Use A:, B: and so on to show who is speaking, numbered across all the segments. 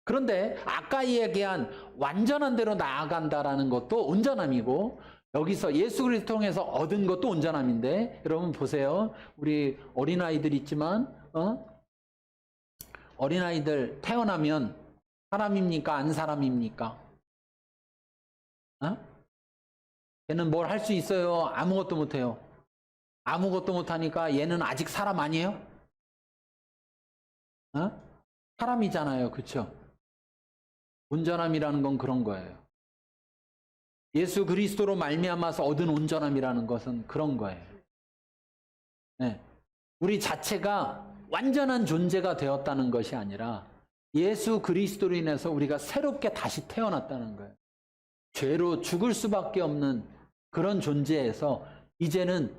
A: 그런데 아까 얘기한 완전한 대로 나아간다라는 것도 온전함이고, 여기서 예수 그리스도 통해서 얻은 것도 온전함인데, 여러분 보세요. 우리 어린아이들 있지만 어린아이들 태어나면 사람입니까? 안 사람입니까? 걔는 뭘 할 수 있어요? 아무것도 못해요. 아무것도 못하니까 얘는 아직 사람 아니에요? 사람이잖아요. 그렇죠? 온전함이라는 건 그런 거예요. 예수 그리스도로 말미암아서 얻은 온전함이라는 것은 그런 거예요. 네. 우리 자체가 완전한 존재가 되었다는 것이 아니라 예수 그리스도로 인해서 우리가 새롭게 다시 태어났다는 거예요. 죄로 죽을 수밖에 없는 그런 존재에서 이제는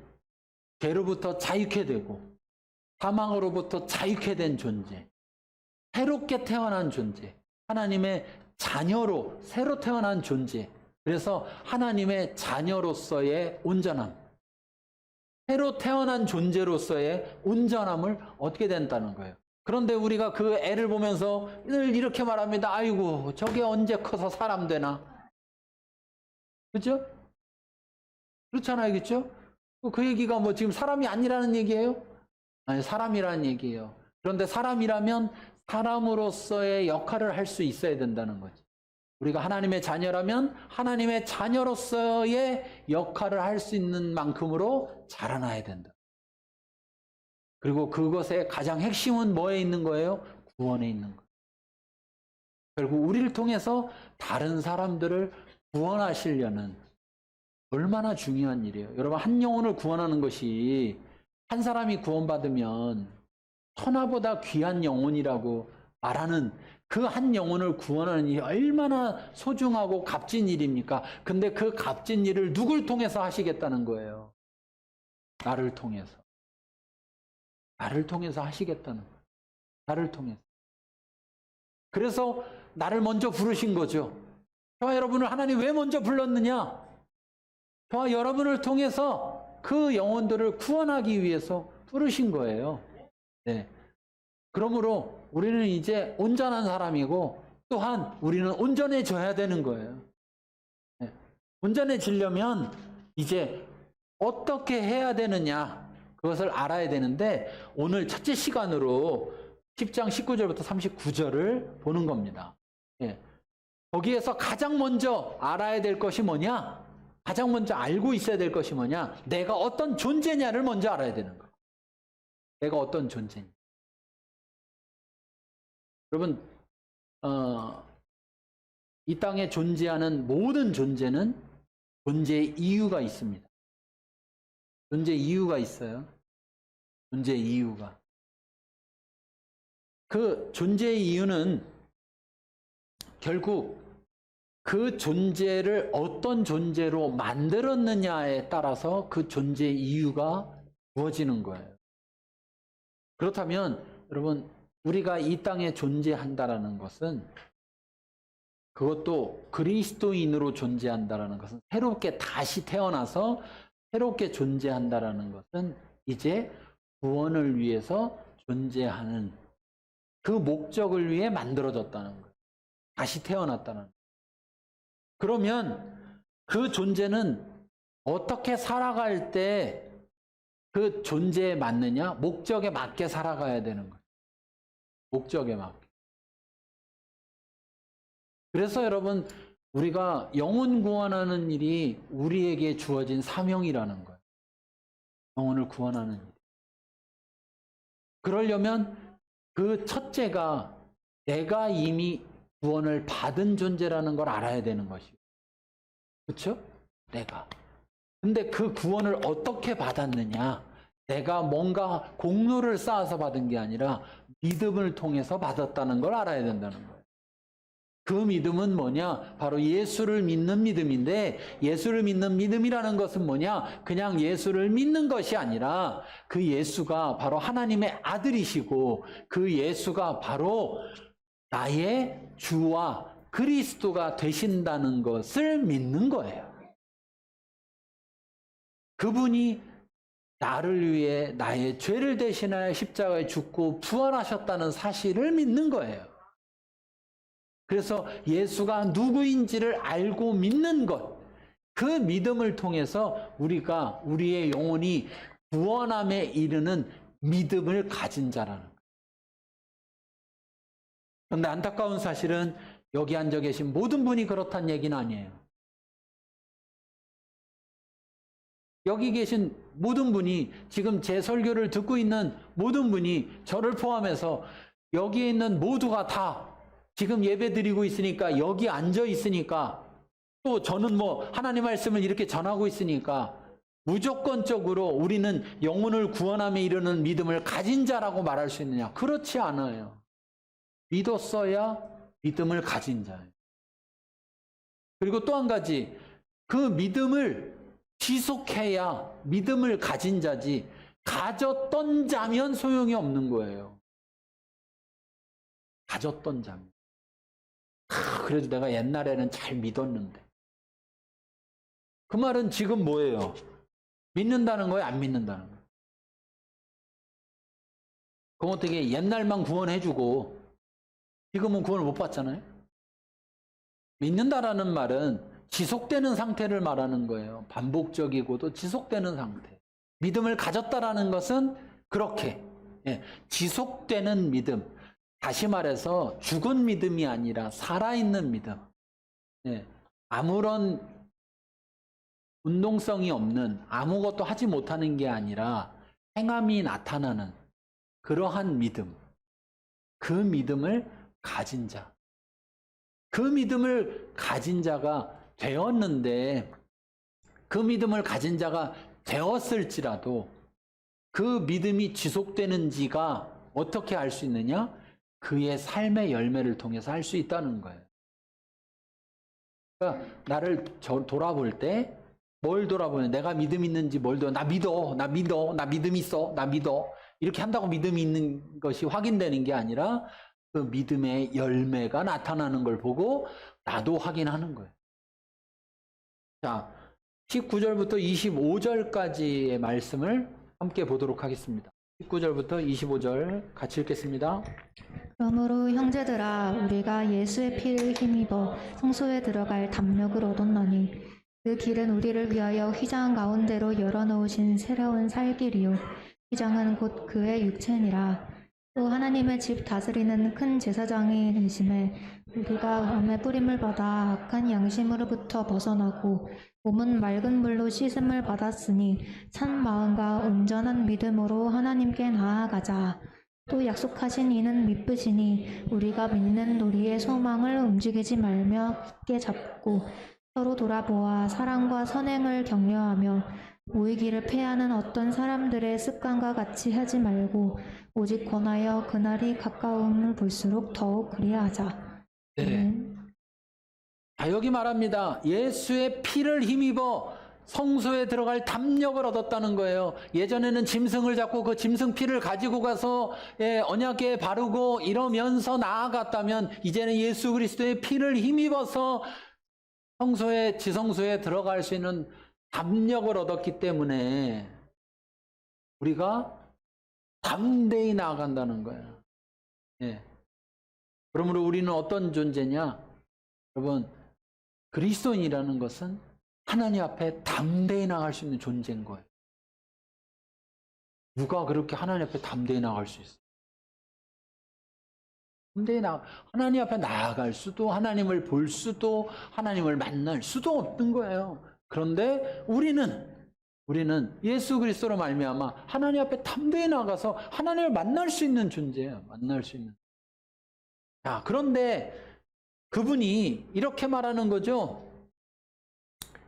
A: 죄로부터 자유케 되고 사망으로부터 자유케 된 존재, 새롭게 태어난 존재, 하나님의 자녀로 새로 태어난 존재. 그래서 하나님의 자녀로서의 온전함, 새로 태어난 존재로서의 온전함을 얻게 된다는 거예요. 그런데 우리가 그 애를 보면서 늘 이렇게 말합니다. 아이고, 저게 언제 커서 사람 되나? 그렇죠? 그렇잖아요. 그렇죠? 그 얘기가 뭐 지금 사람이 아니라는 얘기예요? 아니, 사람이라는 얘기예요. 그런데 사람이라면 사람으로서의 역할을 할 수 있어야 된다는 거지. 우리가 하나님의 자녀라면 하나님의 자녀로서의 역할을 할 수 있는 만큼으로 자라나야 된다. 그리고 그것의 가장 핵심은 뭐에 있는 거예요? 구원에 있는 거예요. 결국 우리를 통해서 다른 사람들을 구원하시려는 얼마나 중요한 일이에요. 여러분, 한 영혼을 구원하는 것이 한 사람이 구원받으면 천하보다 귀한 영혼이라고 말하는 그 한 영혼을 구원하는 일이 얼마나 소중하고 값진 일입니까? 근데 그 값진 일을 누굴 통해서 하시겠다는 거예요? 나를 통해서. 나를 통해서 하시겠다는 거예요. 나를 통해서. 그래서 나를 먼저 부르신 거죠. 저와 여러분을 하나님 왜 먼저 불렀느냐? 저와 여러분을 통해서 그 영혼들을 구원하기 위해서 부르신 거예요. 네. 그러므로 우리는 이제 온전한 사람이고 또한 우리는 온전해져야 되는 거예요. 네. 온전해지려면 이제 어떻게 해야 되느냐 그것을 알아야 되는데 오늘 첫째 시간으로 10장 19절부터 39절을 보는 겁니다. 네. 거기에서 가장 먼저 알아야 될 것이 뭐냐? 가장 먼저 알고 있어야 될 것이 뭐냐? 내가 어떤 존재냐를 먼저 알아야 되는 거예요. 내가 어떤 존재냐. 여러분, 이 땅에 존재하는 모든 존재는 존재의 이유가 있습니다. 존재의 이유가 있어요. 존재의 이유가. 그 존재의 이유는 결국 그 존재를 어떤 존재로 만들었느냐에 따라서 그 존재의 이유가 주어지는 거예요. 그렇다면 여러분, 우리가 이 땅에 존재한다라는 것은 그것도 그리스도인으로 존재한다라는 것은 새롭게 다시 태어나서 새롭게 존재한다라는 것은 이제 구원을 위해서 존재하는 그 목적을 위해 만들어졌다는 거예요. 다시 태어났다는 거예요. 그러면 그 존재는 어떻게 살아갈 때 그 존재에 맞느냐? 목적에 맞게 살아가야 되는 거예요. 목적에 맞게. 그래서 여러분, 우리가 영혼 구원하는 일이 우리에게 주어진 사명이라는 거예요. 영혼을 구원하는 일. 그러려면 그 첫째가 내가 이미 구원을 받은 존재라는 걸 알아야 되는 것이고. 그렇죠? 내가. 근데 그 구원을 어떻게 받았느냐? 내가 뭔가 공로를 쌓아서 받은 게 아니라 믿음을 통해서 받았다는 걸 알아야 된다는 거예요. 그 믿음은 뭐냐? 바로 예수를 믿는 믿음인데, 예수를 믿는 믿음이라는 것은 뭐냐? 그냥 예수를 믿는 것이 아니라 그 예수가 바로 하나님의 아들이시고 그 예수가 바로 나의 주와 그리스도가 되신다는 것을 믿는 거예요. 그분이 나를 위해 나의 죄를 대신하여 십자가에 죽고 부활하셨다는 사실을 믿는 거예요. 그래서 예수가 누구인지를 알고 믿는 것, 그 믿음을 통해서 우리가 우리의 영혼이 구원함에 이르는 믿음을 가진 자라는 거예요. 그런데 안타까운 사실은 여기 앉아 계신 모든 분이 그렇다는 얘기는 아니에요. 여기 계신 모든 분이, 지금 제 설교를 듣고 있는 모든 분이, 저를 포함해서 여기에 있는 모두가 다 지금 예배 드리고 있으니까, 여기 앉아 있으니까, 또 저는 뭐 하나님 말씀을 이렇게 전하고 있으니까 무조건적으로 우리는 영혼을 구원함에 이르는 믿음을 가진 자라고 말할 수 있느냐? 그렇지 않아요. 믿었어야 믿음을 가진 자예요. 그리고 또 한 가지, 그 믿음을 지속해야 믿음을 가진 자지, 가졌던 자면 소용이 없는 거예요. 가졌던 자면. 그래도 내가 옛날에는 잘 믿었는데. 그 말은 지금 뭐예요? 믿는다는 거예요? 안 믿는다는 거예요? 그럼 어떻게 옛날만 구원해주고 지금은 구원을 못 받잖아요? 믿는다라는 말은 지속되는 상태를 말하는 거예요. 반복적이고도 지속되는 상태. 믿음을 가졌다라는 것은 그렇게 지속되는 믿음. 다시 말해서 죽은 믿음이 아니라 살아있는 믿음. 아무런 운동성이 없는, 아무것도 하지 못하는 게 아니라 행함이 나타나는 그러한 믿음. 그 믿음을 가진 자. 그 믿음을 가진 자가 되었는데, 그 믿음을 가진 자가 되었을지라도 그 믿음이 지속되는지가 어떻게 알 수 있느냐? 그의 삶의 열매를 통해서 알 수 있다는 거예요. 그러니까 나를 돌아볼 때 뭘 돌아보냐? 내가 믿음 있는지 뭘 돌아? 나 믿어, 나 믿어, 나 믿음 있어, 나 믿어. 이렇게 한다고 믿음이 있는 것이 확인되는 게 아니라 그 믿음의 열매가 나타나는 걸 보고 나도 확인하는 거예요. 자, 19절부터 25절까지의 말씀을 함께 보도록 하겠습니다. 19절부터 25절 같이 읽겠습니다.
B: 그러므로 형제들아, 우리가 예수의 피를 힘입어 성소에 들어갈 담력을 얻었나니 그 길은 우리를 위하여 휘장 가운데로 열어놓으신 새로운 살길이요 휘장은 곧 그의 육체니라. 또 하나님의 집 다스리는 큰 제사장이 되심에 우리가 몸에 뿌림을 받아 악한 양심으로부터 벗어나고 몸은 맑은 물로 씻음을 받았으니 참 마음과 온전한 믿음으로 하나님께 나아가자. 또 약속하신 이는 미쁘시니 우리가 믿는 우리의 소망을 움직이지 말며 굳게 잡고 서로 돌아보아 사랑과 선행을 격려하며 모이기를 패하는 어떤 사람들의 습관과 같이 하지 말고 오직 권하여 그날이 가까움을 볼수록 더욱 그리하자.
A: 네. 자, 여기 말합니다. 예수의 피를 힘입어 성소에 들어갈 담력을 얻었다는 거예요. 예전에는 짐승을 잡고 그 짐승 피를 가지고 가서 언약궤에 바르고 이러면서 나아갔다면, 이제는 예수 그리스도의 피를 힘입어서 성소에, 지성소에 들어갈 수 있는 담력을 얻었기 때문에 우리가 담대히 나아간다는 거예요. 그러므로 우리는 어떤 존재냐? 여러분, 그리스도인이라는 것은 하나님 앞에 담대히 나갈 수 있는 존재인 거예요. 누가 그렇게 하나님 앞에 담대히 나갈 수 있어요? 하나님 앞에 나아갈 수도, 하나님을 볼 수도, 하나님을 만날 수도 없는 거예요. 그런데 우리는 예수 그리스도로 말미암아 하나님 앞에 담대히 나가서 하나님을 만날 수 있는 존재예요. 만날 수 있는. 자, 그런데 그분이 이렇게 말하는 거죠.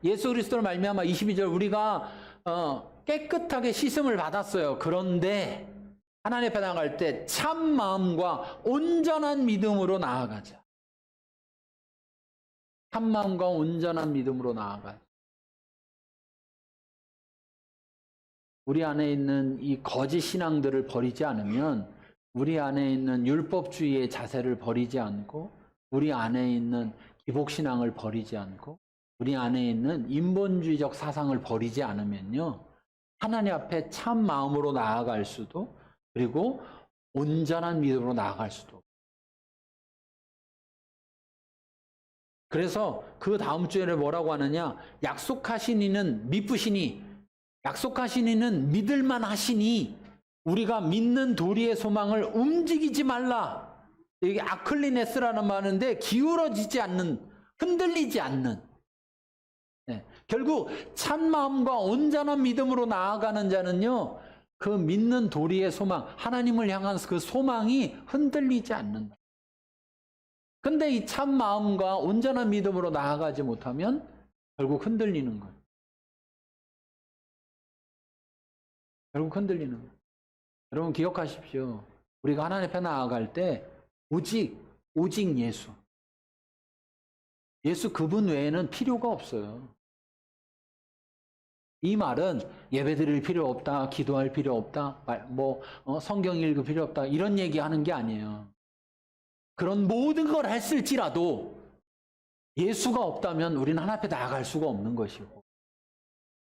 A: 예수 그리스도로 말미암아 22절 우리가 깨끗하게 씻음을 받았어요. 그런데 하나님 앞에 나아갈 때 참 마음과 온전한 믿음으로 나아가자. 참 마음과 온전한 믿음으로 나아가자. 우리 안에 있는 이 거짓 신앙들을 버리지 않으면, 우리 안에 있는 율법주의의 자세를 버리지 않고, 우리 안에 있는 기복신앙을 버리지 않고, 우리 안에 있는 인본주의적 사상을 버리지 않으면요, 하나님 앞에 참 마음으로 나아갈 수도, 그리고 온전한 믿음으로 나아갈 수도. 그래서 그 다음 주에 뭐라고 하느냐? 약속하신 이는 미쁘시니, 약속하신 이는 믿을만 하시니 우리가 믿는 도리의 소망을 움직이지 말라. 이게 아클리네스라는 말인데 기울어지지 않는, 흔들리지 않는. 네. 결국 참 마음과 온전한 믿음으로 나아가는 자는요, 그 믿는 도리의 소망, 하나님을 향한 그 소망이 흔들리지 않는다. 근데 이 참 마음과 온전한 믿음으로 나아가지 못하면 결국 흔들리는 거예요. 결국 흔들리는 거예요. 여러분 기억하십시오. 우리가 하나님 앞에 나아갈 때 오직 예수. 예수 그분 외에는 필요가 없어요. 이 말은 예배 드릴 필요 없다, 기도할 필요 없다, 성경 읽을 필요 없다, 이런 얘기하는 게 아니에요. 그런 모든 걸 했을지라도 예수가 없다면 우리는 하나님 앞에 나아갈 수가 없는 것이고,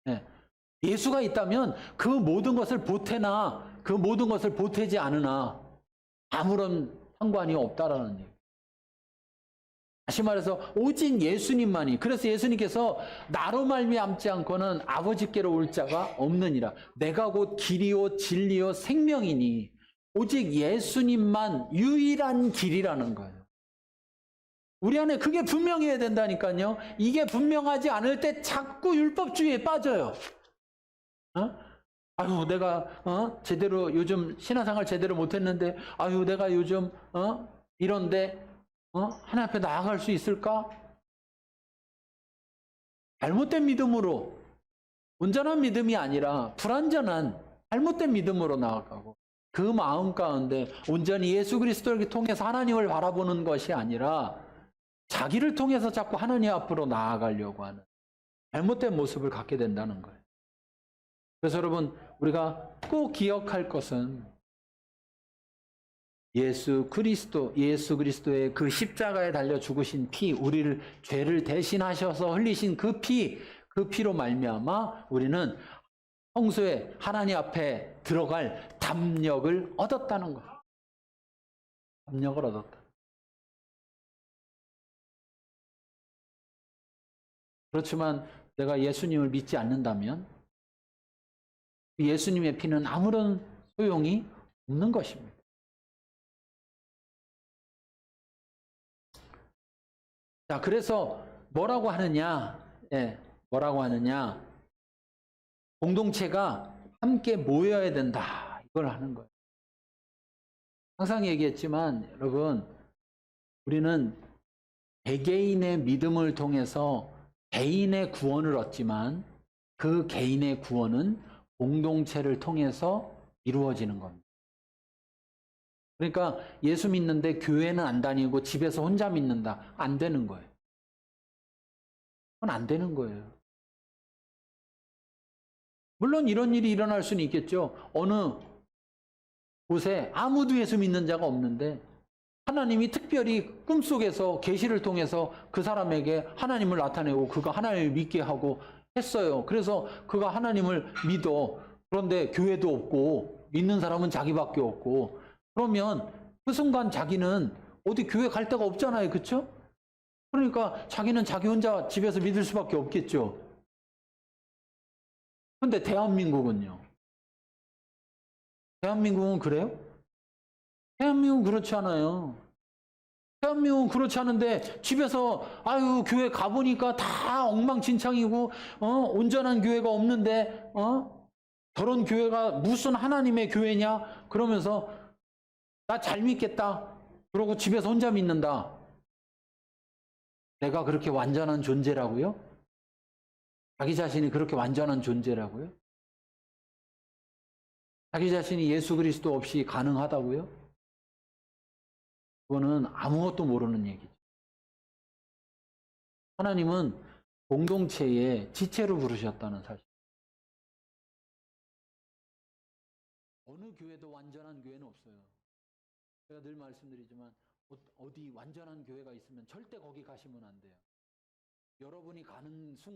A: 네. 예수가 있다면 그 모든 것을 보태나 그 모든 것을 보태지 않으나 아무런 상관이 없다라는 얘기. 다시 말해서 오직 예수님만이. 그래서 예수님께서 나로 말미암지 않고는 아버지께로 올 자가 없느니라. 내가 곧 길이요 진리요 생명이니 오직 예수님만 유일한 길이라는 거예요. 우리 안에 그게 분명해야 된다니까요. 이게 분명하지 않을 때 자꾸 율법주의에 빠져요. 아유, 내가 제대로 요즘 신앙생활 제대로 못했는데, 아유, 내가 요즘 이런데 하나님 앞에 나아갈 수 있을까? 잘못된 믿음으로, 온전한 믿음이 아니라 불완전한 잘못된 믿음으로 나아가고, 그 마음 가운데 온전히 예수 그리스도를 통해서 하나님을 바라보는 것이 아니라 자기를 통해서 자꾸 하나님 앞으로 나아가려고 하는 잘못된 모습을 갖게 된다는 거예요. 그래서 여러분, 우리가 꼭 기억할 것은 예수 그리스도의 그 십자가에 달려 죽으신 피, 우리를 죄를 대신하셔서 흘리신 그 피로 말미암아 우리는 평소에 하나님 앞에 들어갈 담력을 얻었다는 거예요. 담력을 얻었다. 그렇지만 내가 예수님을 믿지 않는다면 예수님의 피는 아무런 소용이 없는 것입니다. 자, 그래서 뭐라고 하느냐? 뭐라고 하느냐? 공동체가 함께 모여야 된다. 이걸 하는 거예요. 항상 얘기했지만 여러분, 우리는 개개인의 믿음을 통해서 개인의 구원을 얻지만 그 개인의 구원은 공동체를 통해서 이루어지는 겁니다. 그러니까 예수 믿는데 교회는 안 다니고 집에서 혼자 믿는다. 안 되는 거예요. 그건 안 되는 거예요. 물론 이런 일이 일어날 수는 있겠죠. 어느 곳에 아무도 예수 믿는 자가 없는데 하나님이 특별히 꿈속에서 계시를 통해서 그 사람에게 하나님을 나타내고 그가 하나님을 믿게 하고 했어요. 그래서 그가 하나님을 믿어. 그런데 교회도 없고 믿는 사람은 자기밖에 없고 그러면 그 순간 자기는 어디 교회 갈 데가 없잖아요. 그렇죠? 그러니까 자기는 자기 혼자 집에서 믿을 수밖에 없겠죠. 그런데 대한민국은요? 대한민국은 그래요? 대한민국은 그렇지 않아요. 대한민국은 그렇지 않은데 집에서 아유 교회 가보니까 다 엉망진창이고 온전한 교회가 없는데 저런 교회가 무슨 하나님의 교회냐 그러면서 나 잘 믿겠다 그러고 집에서 혼자 믿는다. 내가 그렇게 완전한 존재라고요? 자기 자신이 그렇게 완전한 존재라고요? 자기 자신이 예수 그리스도 없이 가능하다고요? 그거는 아무것도 모르는 얘기죠. 하나님은 공동체의 지체로 부르셨다는 사실. 어느 교회도 완전한 교회는 없어요. 제가 늘 말씀드리지만 어디 완전한 교회가 있으면 절대 거기 가시면 안 돼요. 여러분이 가는 순간